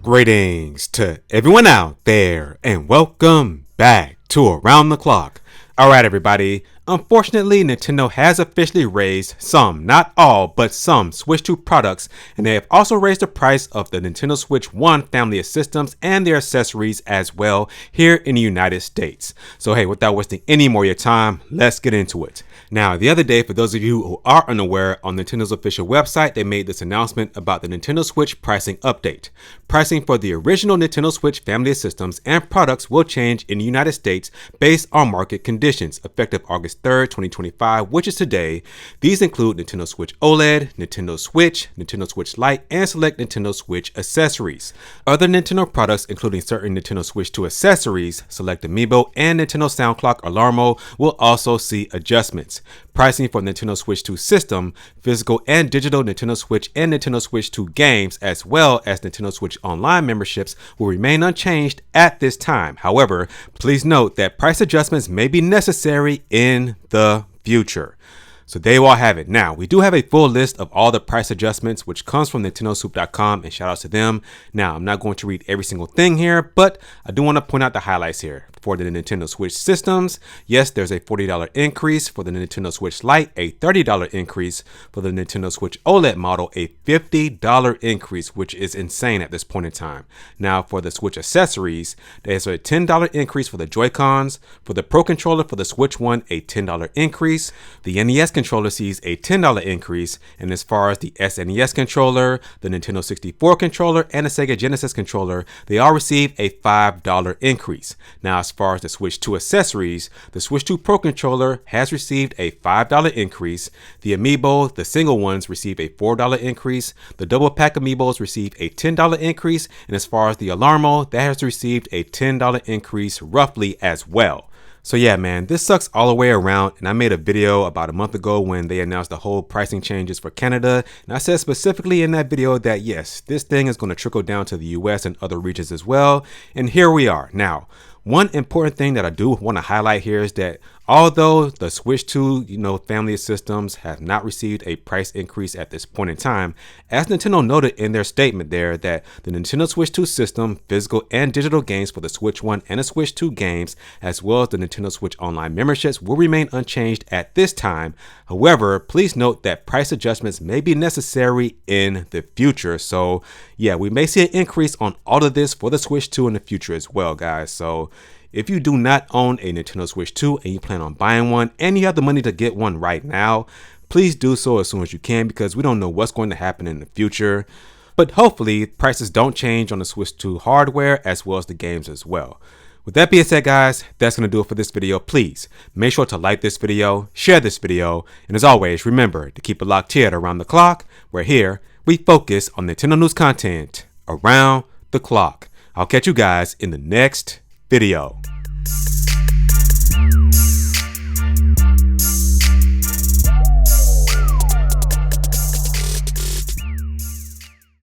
Greetings to everyone out there and welcome back to Around the Clock. Alright everybody, unfortunately Nintendo has officially raised some, not all, but some Switch 2 products, and they have also raised the price of the Nintendo Switch 1 family of systems and their accessories as well here in the United States. So hey, without wasting any more of your time, let's get into it. Now, the other day, for those of you who are unaware, on Nintendo's official website, they made this announcement about the Nintendo Switch pricing update. Pricing for the original Nintendo Switch family of systems and products will change in the United States based on market conditions, effective August 3rd, 2025, which is today. These include Nintendo Switch OLED, Nintendo Switch Lite, and select Nintendo Switch accessories. Other Nintendo products, including certain Nintendo Switch 2 accessories, select Amiibo, and Nintendo Sound Clock Alarmo, will also see adjustments. Pricing for Nintendo Switch 2 system, physical and digital Nintendo Switch and Nintendo Switch 2 games, as well as Nintendo Switch Online memberships will remain unchanged at this time. However, please note that price adjustments may be necessary in the future. So there you all have it. Now, we do have a full list of all the price adjustments, which comes from nintendosoup.com, and shout outs to them. Now, I'm not going to read every single thing here, but I do want to point out the highlights here. For the Nintendo Switch systems, yes, there's a $40 increase. For the Nintendo Switch Lite, a $30 increase. For the Nintendo Switch OLED model, a $50 increase, which is insane at this point in time. Now, for the Switch accessories, there's a $10 increase for the Joy-Cons. For the Pro Controller for the Switch 1, a $10 increase. The NES controller sees a $10 increase. And as far as the SNES controller, the Nintendo 64 controller, and the Sega Genesis controller, they all receive a $5 increase. Now, as far as the Switch 2 accessories, the Switch 2 Pro Controller has received a $5 increase. The Amiibo, the single ones, receive a $4 increase. The double pack Amiibos receive a $10 increase. And as far as the Alarmo, that has received a $10 increase roughly as well. So yeah, man, this sucks all the way around, and I made a video about a month ago when they announced the whole pricing changes for Canada, and I said specifically in that video that yes, this thing is going to trickle down to the US and other regions as well, and here we are. Now, one important thing that I do want to highlight here is that although the Switch 2, family of systems have not received a price increase at this point in time, as Nintendo noted in their statement there that the Nintendo Switch 2 system, physical and digital games for the Switch 1 and the Switch 2 games, as well as the Nintendo Switch Online memberships will remain unchanged at this time. However, please note that price adjustments may be necessary in the future. So yeah, we may see an increase on all of this for the Switch 2 in the future as well, guys. So if you do not own a Nintendo Switch 2 and you plan on buying one and you have the money to get one right now, please do so as soon as you can, because we don't know what's going to happen in the future. But hopefully prices don't change on the Switch 2 hardware as well as the games as well. With that being said, guys, that's going to do it for this video. Please make sure to like this video, share this video, and as always, remember to keep it locked here at Around the Clock, where here we focus on Nintendo news content around the clock. I'll catch you guys in the next video.